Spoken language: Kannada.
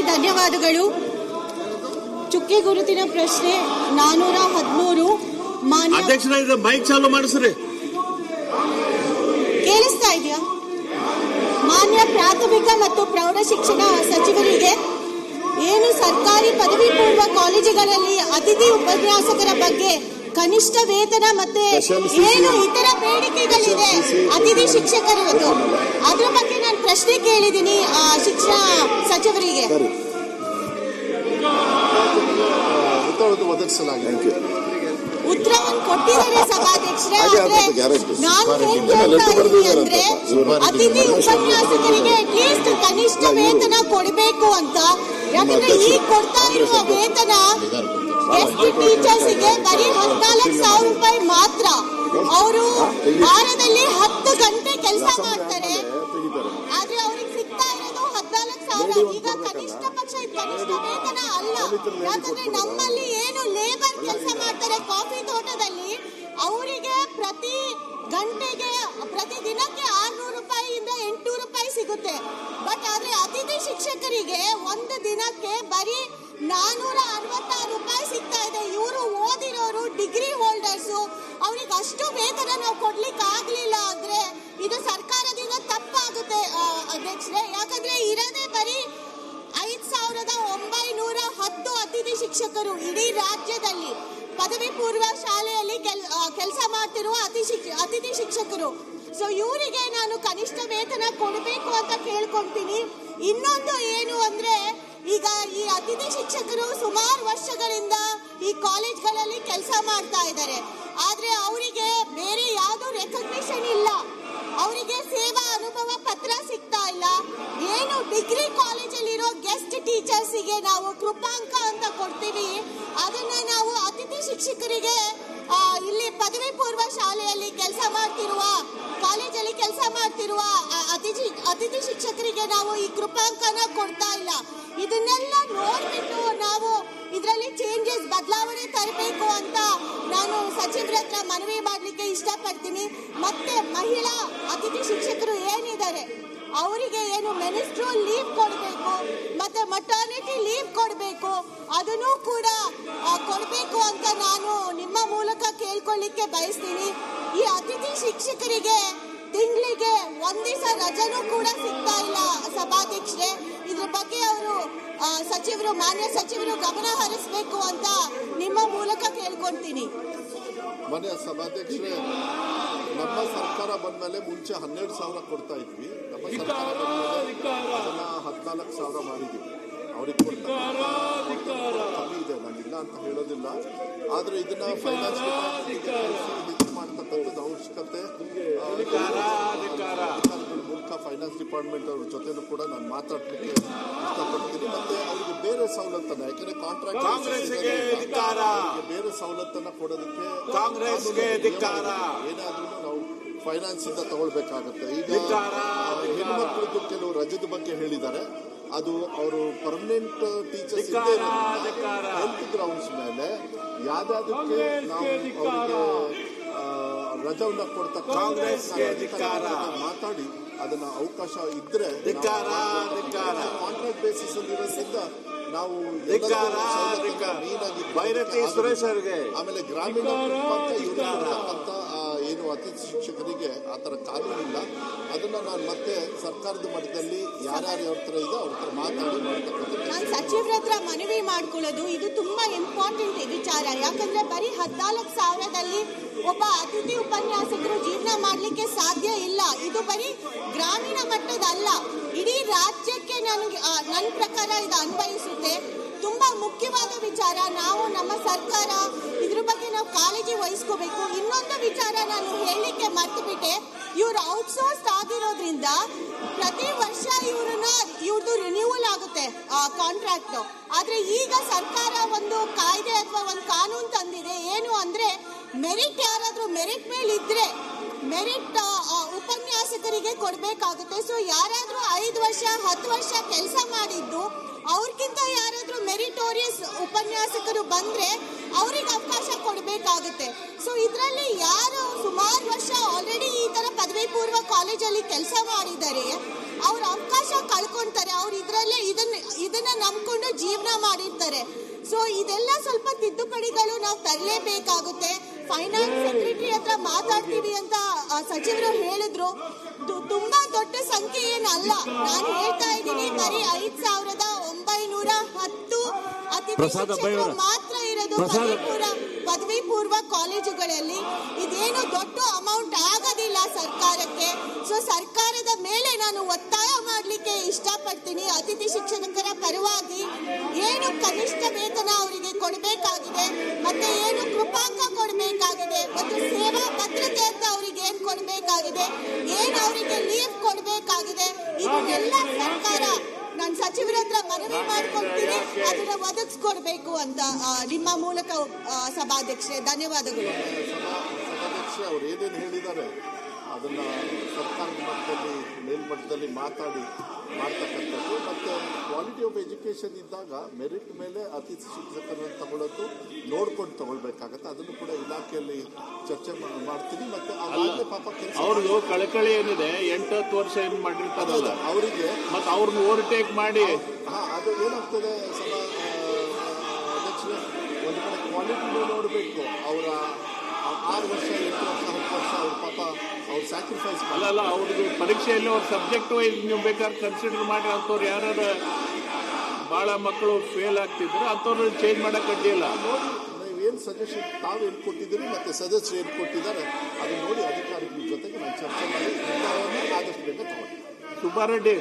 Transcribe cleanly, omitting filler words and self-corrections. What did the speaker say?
ಧನ್ಯವಾದಗಳು. ಚುಕ್ಕೆ ಗುರುತಿನ ಪ್ರಶ್ನೆ 413 ಮಾನ್ಯ ಅಧ್ಯಕ್ಷರ ಮೈಕ್ ಚಾಲು ಮಾಡಿಸ್ರಿ. ಕೇಳಿಸ್ತಾ ಇದೆಯಾ? ಮಾನ್ಯ ಪ್ರಾಥಮಿಕ ಮತ್ತು ಪ್ರೌಢ ಶಿಕ್ಷಣ ಸಚಿವರಿಗೆ ಏನು ಸರ್ಕಾರಿ ಪದವಿ ಪೂರ್ವ ಕಾಲೇಜುಗಳಲ್ಲಿ ಅತಿಥಿ ಉಪನ್ಯಾಸಕರ ಬಗ್ಗೆ ಕನಿಷ್ಠ ವೇತನ ಮತ್ತೆ ಏನು ಇತರ ಬೇಡಿಕೆಗಳಿದೆ ಅತಿಥಿ ಶಿಕ್ಷಕರದ್ದು, ಅದ್ರ ಬಗ್ಗೆ ನಾನು ಪ್ರಶ್ನೆ ಕೇಳಿದ್ದೀನಿ ಶಿಕ್ಷಣ ಸಚಿವರಿಗೆ. ಉತ್ತರವನ್ನು ಕೊಟ್ಟಿದ್ದಾರೆ ಸಭಾಧ್ಯಕ್ಷರೇ. ನಾನು ಅಂದ್ರೆ ಅತಿಥಿ ಉಪನ್ಯಾಸಕರಿಗೆ ಅಟ್ಲೀಸ್ಟ್ ಕನಿಷ್ಠ ವೇತನ ಕೊಡಬೇಕು ಅಂತ. ಯಾಕಂದ್ರೆ ಈಗ ಕೊಡ್ತಾ ಇರುವ ವೇತನ ಗೆಸ್ಟ್ ಟೀಚರ್ಸ್ಗೆ ಬರೀ 14,000 ರೂಪಾಯಿ ಮಾತ್ರ. ಅವರು ವಾರದಲ್ಲಿ 10 ಗಂಟೆ ಕೆಲಸ ಮಾಡ್ತಾರೆ, ಆದ್ರೆ ಅವ್ರಿಗೆ ಸಿಗ್ತಾ ಇರೋದು 14,000. ಈಗ ಕನಿಷ್ಠ ಪಕ್ಷ ಕನಿಷ್ಠ ವೇತನ ಅಲ್ಲ. ಯಾಕಂದ್ರೆ ನಮ್ಮಲ್ಲಿ ಏನು ಲೇಬರ್ ಕೆಲಸ ಮಾಡ್ತಾರೆ ಕಾಫಿ ತೋಟದಲ್ಲಿ, ಅವರಿಗೆ ಪ್ರತಿ ಗಂಟೆಗೆ ಪ್ರತಿ ದಿನಕ್ಕೆ 600 ರೂಪಾಯಿಯಿಂದ 800 ರೂಪಾಯಿ ಸಿಗುತ್ತೆ. ಬಟ್ ಆದ್ರೆ ಅತಿಥಿ ಶಿಕ್ಷಕರಿಗೆ ಒಂದು ದಿನಕ್ಕೆ ಬರೀ 466 ರೂಪಾಯಿ ಸಿಗ್ತಾ ಇದೆ. ಇವರು ಓದಿರೋರು ಡಿಗ್ರಿ ಹೋಲ್ಡರ್ಸು, ಅವ್ರಿಗೆ ಅಷ್ಟು ವೇತನ ನಾವು ಕೊಡ್ಲಿಕ್ಕೆ ಆಗ್ಲಿಲ್ಲ ಅಂದ್ರೆ ಇದು ಸರ್ಕಾರದಿಂದ ತಪ್ಪಾಗುತ್ತೆ ಅಧ್ಯಕ್ಷರೇ. ಯಾಕಂದ್ರೆ ಇರೋದೇ ಬರೀ 5,910 ಅತಿಥಿ ಶಿಕ್ಷಕರು ಇಡೀ ರಾಜ್ಯದಲ್ಲಿ ಪದವಿ ಪೂರ್ವ ಶಾಲೆಯಲ್ಲಿ ಕೆಲಸ ಮಾಡ್ತಿರುವ ಅತಿಥಿ ಶಿಕ್ಷಕರು. ಸೊ ಇವರಿಗೆ ನಾನು ಕನಿಷ್ಠ ವೇತನ ಕೊಡಬೇಕು ಅಂತ ಕೇಳ್ಕೊಂತೀನಿ. ಇನ್ನೊಂದು ಏನು ಅಂದ್ರೆ, ಈಗ ಈ ಅತಿಥಿ ಶಿಕ್ಷಕರು ಸುಮಾರು ವರ್ಷಗಳಿಂದ ಈ ಕಾಲೇಜ್ಗಳಲ್ಲಿ ಕೆಲಸ ಮಾಡ್ತಾ ಇದ್ದಾರೆ, ಆದ್ರೆ ಅವರಿಗೆ ಬೇರೆ ಯಾವ್ದು ರೆಕಗ್ನಿಷನ್ ಇಲ್ಲ, ಅವರಿಗೆ ಸೇವಾ ಅನುಭವ ಪತ್ರ ಸಿಗ್ತಾ ಇಲ್ಲ. ಏನು ಡಿಗ್ರಿ ಕಾಲೇಜಲ್ಲಿರೋ ಗೆಸ್ಟ್ ಟೀಚರ್ಸ್ಗೆ ನಾವು ಕೃಪಾಂಕ ಅಂತ ಕೊಡ್ತೀವಿ, ಅದನ್ನ ನಾವು ಅತಿಥಿ ಶಿಕ್ಷಕರಿಗೆ ಇಲ್ಲಿ ಪದವಿ ಪೂರ್ವ ಶಾಲೆಯಲ್ಲಿ ಕೆಲಸ ಮಾಡ್ತಿರುವ ಕಾಲೇಜಲ್ಲಿ ಕೆಲಸ ಮಾಡ್ತಿರುವ ಅತಿಥಿ ಶಿಕ್ಷಕರಿಗೆ ನಾವು ಈ ಕೃಪಾಂಕನ ಕೊಡ್ತಾ ಇಲ್ಲ. ಇದನ್ನೆಲ್ಲ ನೋಡ್ಬಿಟ್ಟು ನಾವು ಇದರಲ್ಲಿ ಚೇಂಜಸ್ ಬದಲಾವಣೆ ತರಬೇಕು ಅಂತ ನಾನು ಸಚಿವರ ಹತ್ರ ಮನವಿ ಮಾಡ್ಲಿಕ್ಕೆ ಇಷ್ಟಪಡ್ತೀನಿ. ಮತ್ತೆ ಮಹಿಳಾ ಅತಿಥಿ ಶಿಕ್ಷಕರು ಏನಿದ್ದಾರೆ ಅವರಿಗೆ ಏನು ಮೆನಿಸ್ಟ್ರಲ್ ಲೀವ್ ಕೊಡಬೇಕು, ಮತ್ತೆ ಮಟರ್ನಿಟಿ ಲೀವ್ ಕೊಡಬೇಕು, ಅದನ್ನು ಕೂಡ ಕೊಡಬೇಕು ಅಂತ ನಾನು ನಿಮ್ಮ ಮೂಲಕ ಕೇಳ್ಕೊಳ್ಳಿಕ್ಕೆ ಬಯಸ್ತೀನಿ. ಈ ಅತಿಥಿ ಶಿಕ್ಷಕರಿಗೆ ತಿಂಗಳಿಗೆ ಒಂದ್ ದಿವಸ ರಜೆನೂ ಕೂಡ ಸಿಗ್ತಾ ಇಲ್ಲ ಸಭಾಧ್ಯಕ್ಷರೇ. ಇದ್ರ ಬಗ್ಗೆ ಅವರು ಮಾನ್ಯ ಸಚಿವರು ಗಮನ ಹರಿಸಬೇಕು ಅಂತ ನಿಮ್ಮ ಮೂಲಕ ಕೇಳ್ಕೊಳ್ತೀನಿ. ಮಾನ್ಯ ಸಭಾಧ್ಯಕ್ಷರೇ, ನಮ್ಮ ಸರ್ಕಾರ ಬಂದ್ಮೇಲೆ ಮುಂಚೆ 12,000 ಕೊಡ್ತಾ ಇದ್ವಿ. ನಮ್ಮ ಸರ್ಕಾರ ಬಂದ್ಮೇಲೆ ಅದನ್ನ 14,000 ಮಾಡಿದ್ವಿ. ಅವ್ರಿಗೆ ಕಮ್ಮಿ ಇದೆ, ನಾನಿಲ್ಲ ಅಂತ ಹೇಳೋದಿಲ್ಲ. ಆದ್ರೆ ಇದನ್ನ ಫೈನಾನ್ಸ್ ಡಿಪಾರ್ಟ್ಮೆಂಟ್ ಮಾಡ್ತಕ್ಕಂಥದ್ದು ಅವಶ್ಯಕತೆ ಮೂಲಕ ಫೈನಾನ್ಸ್ ಡಿಪಾರ್ಟ್ಮೆಂಟ್ ಅವ್ರ ಜೊತೆನೂ ಕೂಡ ನಾನು ಮಾತಾಡ್ಲಿಕ್ಕೆ ಇಷ್ಟಪಡ್ತೀನಿ. ಮತ್ತೆ ಅವ್ರಿಗೆ ಬೇರೆ ಸವಲತ್ತನ್ನ, ಯಾಕಂದ್ರೆ ಕಾಂಟ್ರಾಕ್ಟ್ ಬೇರೆ ಸವಲತ್ತನ್ನ ಕೊಡೋದಕ್ಕೆ ಏನಾದ್ರೂ ನಾವು ಫೈನಾನ್ಸ್ ಇಂದ ತಗೊಳ್ಬೇಕಾಗತ್ತೆ. ಈಗ ಹೆಣ್ಮಕ್ಳದ್ದು ಕೆಲವು ರಜದ ಬಗ್ಗೆ ಹೇಳಿದ್ದಾರೆ, ಅದು ಅವರು ಪರ್ಮನೆಂಟ್ ಟೀಚರ್ಸ್ ಹೆಲ್ತ್ ಗ್ರೌಂಡ್ಸ್ ಮೇಲೆ ಯಾವ್ದಾದಕ್ಕೆ ನಾವು ಅವರಿಗೆ ರಜವನ್ನ ಕೊಡ್ತಕ್ಕಂಥ ಮಾತಾಡಿ ಅದನ್ನ ಅವಕಾಶ ಇದ್ರೆ ಕಾಂಟ್ರಾಕ್ಟ್ ಬೇಸಿಸ್ ಅಲ್ಲಿ ಇರೋದ್ರಿಂದ ನಾವು ಆಮೇಲೆ ಗ್ರಾಮೀಣ ಅಂತ ಏನು ಅತಿಥಿ ಶಿಕ್ಷಕರಿಗೆ ಆತರ ಕಾನೂನಿಲ್ಲ. ಅದನ್ನ ನಾನು ಮತ್ತೆ ಸರ್ಕಾರದ ಮಟ್ಟದಲ್ಲಿ ಯಾರ್ಯಾರು ಅವ್ರ ಹತ್ರ ಇದೆ ಅವ್ರ ಹತ್ರ ಮಾತಾಡಿ ಮಾಡ್ತಕ್ಕಂಥ ನಾನು ಸಚಿವರ ಹತ್ರ ಮನವಿ ಮಾಡ್ಕೊಳ್ಳೋದು ಇದು ತುಂಬಾ ಇಂಪಾರ್ಟೆಂಟ್ ವಿಚಾರ. ಯಾಕಂದ್ರೆ ಬರೀ 14,000ದಲ್ಲಿ ಒಬ್ಬ ಅತಿಥಿ ಉಪನ್ಯಾಸಕರು ಜೀವನ ಮಾಡ್ಲಿಕ್ಕೆ ಸಾಧ್ಯ ಇಲ್ಲ. ಇದು ಬರೀ ಗ್ರಾಮೀಣ ಮಟ್ಟದಲ್ಲ, ಇಡೀ ರಾಜ್ಯಕ್ಕೆ ನನ್ನ ಪ್ರಕಾರ ಇದು ಅನ್ವಯಿಸುತ್ತೆ. ತುಂಬಾ ಮುಖ್ಯವಾದ ವಿಚಾರ. ನಾವು ನಮ್ಮ ಸರ್ಕಾರ ಇದ್ರ ಬಗ್ಗೆ ನಾವು ಕಾಳಜಿ ವಹಿಸ್ಕೋಬೇಕು. ಇನ್ನೊಂದು ವಿಚಾರ ನಾನು ಹೇಳಲಿಕ್ಕೆ ಮರ್ತು ಬಿಟ್ಟೆ, ಇವ್ರು ಔಟ್ಸೋರ್ಸ್ ಆಗಿರೋದ್ರಿಂದ ಪ್ರತಿ ವರ್ಷ ಇವ್ರದ್ದು ರಿನ್ಯೂವಲ್ ಆಗುತ್ತೆ ಕಾಂಟ್ರಾಕ್ಟ್. ಆದ್ರೆ ಈಗ ಸರ್ಕಾರ ಒಂದು ಕಾಯ್ದೆ ಅಥವಾ ಒಂದು ಕಾನೂನು ತಂದಿದೆ, ಏನು ಅಂದ್ರೆ ಮೆರಿಟ್ ಯಾರಾದ್ರೂ ಮೆರಿಟ್ ಮೇಲೆ ಇದ್ರೆ ಮೆರಿಟ್ ಉಪನ್ಯಾಸಕರಿಗೆ ಕೊಡಬೇಕಾಗುತ್ತೆ. ಸೊ ಯಾರಾದ್ರೂ 5 ವರ್ಷ 10 ವರ್ಷ ಕೆಲಸ ಮಾಡಿದ್ದು ಅವ್ರಿಗಿಂತ ಯಾರಾದ್ರೂ ಮೆರಿಟೋರಿಯಸ್ ಉಪನ್ಯಾಸಕರು ಬಂದ್ರೆ ಅವ್ರಿಗೆ ಅವಕಾಶ ಕೊಡಬೇಕಾಗುತ್ತೆ. ಸೊ ಇದರಲ್ಲಿ ಯಾರು ಸುಮಾರು ವರ್ಷ ಆಲ್ರೆಡಿ ಈ ತರ ಪದವಿ ಪದವಿ ಪೂರ್ವ ಕಾಲೇಜಲ್ಲಿ ಕೆಲಸ ಮಾಡಿದರೆ ಅವ್ರ ಅವಕಾಶ ಕಳ್ಕೊಂತಾರೆ. ಅವ್ರು ಇದನ್ನ ನಂಬ್ಕೊಂಡು ಜೀವನ ಮಾಡಿರ್ತಾರೆ. ಸೊ ಇದೆಲ್ಲ ಸ್ವಲ್ಪ ತಿದ್ದುಪಡಿಗಳು ನಾವು ತರಲೇಬೇಕಾಗುತ್ತೆ. ಫೈನಾನ್ಸ್ ಸೆಕ್ರೆಟರಿ ಹತ್ರ ಮಾತಾಡ್ತೀವಿ ಅಂತ ಸಚಿವರು ಹೇಳಿದ್ರು. ತುಂಬಾ ದೊಡ್ಡ ಸಂಖ್ಯೆ ಏನಲ್ಲ. ನಾನು ಹೇಳ್ತಾ ಇದ್ದೀನಿ, ಬರೀ 5,910 ಅತಿಥಿ ಶಿಕ್ಷಕರು ಮಾತ್ರ ಇರೋದು ಪದವಿ ಪೂರ್ವ ಕಾಲೇಜುಗಳಲ್ಲಿ. ಇದೇನು ದೊಡ್ಡ ಅಮೌಂಟ್ ಆಗೋದಿಲ್ಲ ಸರ್ಕಾರಕ್ಕೆ. ಸೊ ಸರ್ಕಾರದ ಮೇಲೆ ನಾನು ಒತ್ತಾಯ ಮಾಡಲಿಕ್ಕೆ ಇಷ್ಟಪಡ್ತೀನಿ. ಅತಿಥಿ ಶಿಕ್ಷಕರ ಪರವಾಗಿ ಏನು ಕನಿಷ್ಠ ವೇತನ ಅವರಿಗೆ ಕೊಡಬೇಕಾಗಿದೆ, ಮತ್ತೆ ಏನು ಕೃಪಾಂಕ ಕೊಡಬೇಕಾಗಿದೆ, ಮತ್ತು ಸೇವಾ ಭದ್ರತೆ ಅಂತ ಅವರಿಗೆ ಏನ್ ಕೊಡಬೇಕಾಗಿದೆ, ಏನ್ ಅವರಿಗೆ ಲೀವ್ ಕೊಡಬೇಕಾಗಿದೆ, ಇದನ್ನೆಲ್ಲ ಸರ್ಕಾರ ನಾನು ಸಚಿವರ ಹತ್ರ ಮನವಿ ಮಾಡ್ಕೊಳ್ತೀನಿ, ಅದನ್ನ ಒದಗಿಸ್ಕೊಡ್ಬೇಕು ಅಂತ ನಿಮ್ಮ ಮೂಲಕ ಸಭಾಧ್ಯಕ್ಷರೇ ಧನ್ಯವಾದಗಳು. ಸಭಾಧ್ಯಕ್ಷೆ ಅವ್ರು ಏನೇನು ಹೇಳಿದ್ದಾರೆ ಅದನ್ನ ಸರ್ಕಾರದ ಮಟ್ಟದಲ್ಲಿ ಮೇಲ್ಮಟ್ಟದಲ್ಲಿ ಮಾಡ್ತಕ್ಕಂಥದ್ದು. ಮತ್ತೆ ಕ್ವಾಲಿಟಿ ಆಫ್ ಎಜುಕೇಶನ್ ಇದ್ದಾಗ ಮೆರಿಟ್ ಮೇಲೆ ಅತಿಥಿ ಶಿಕ್ಷಕರನ್ನು ತಗೊಳ್ಳೋದು ನೋಡ್ಕೊಂಡು ತಗೊಳ್ಬೇಕಾಗತ್ತೆ. ಅದನ್ನು ಕೂಡ ಇಲಾಖೆಯಲ್ಲಿ ಚರ್ಚೆ ಮಾಡ್ತೀನಿ. ಮತ್ತೆ ಅದಾಗಲೇ ಪಾಪ ಅವ್ರದ್ದು ಕಳಕಳಿ ಏನಿದೆ 8-10 ವರ್ಷ ಏನ್ ಮಾಡಿರ್ತಾರಲ್ಲ ಅವರಿಗೆ ಮತ್ತೆ ಅವ್ರನ್ನ ಓವರ್ಟೇಕ್ ಮಾಡಿ ಅದು ಏನಾಗ್ತದೆ ಸಭಾ ಅಧ್ಯಕ್ಷರೇ, ಒಂದು ಕಡೆ ಕ್ವಾಲಿಟಿ ನೋಡಬೇಕು. ಅವರ 6 ವರ್ಷ 8 ವರ್ಷ 10 ವರ್ಷ ಅವ್ರ ಪಾಪ ಅವ್ರು ಸ್ಯಾಕ್ರಿಫೈಸ್ ಅಲ್ಲ ಅವ್ರದ್ದು ಪರೀಕ್ಷೆಯಲ್ಲಿ ಅವ್ರ ಸಬ್ಜೆಕ್ಟ್ ವೈಸ್ ನೀವು ಬೇಕಾದ್ರೆ ಕನ್ಸಿಡರ್ ಮಾಡಿ ಅಂಥವ್ರು ಯಾರು ಭಾಳ ಮಕ್ಕಳು ಫೇಲ್ ಆಗ್ತಿದ್ರು ಅಂಥವ್ರು ಚೇಂಜ್ ಮಾಡಕ್ಕೆ ಅಡ್ಡಿಲ್ಲ. ನೋಡಿ ನೀವೇನು ಸಜೆಷನ್ ತಾವೇನು ಕೊಟ್ಟಿದ್ದೀರಿ ಮತ್ತು ಸದಸ್ಯರು ಏನು ಕೊಟ್ಟಿದ್ದಾರೆ ಅದನ್ನು ನೋಡಿ ಅಧಿಕಾರಿಗಳ ಜೊತೆಗೆ ನಾನು ಚರ್ಚೆ ಮಾಡಿ ನಿರ್ಧಾರವನ್ನು ಆದಷ್ಟು ಬೇಗ ತಗೊಂಡು. ಸುಬ್ಬಾರೆಡ್ಡಿ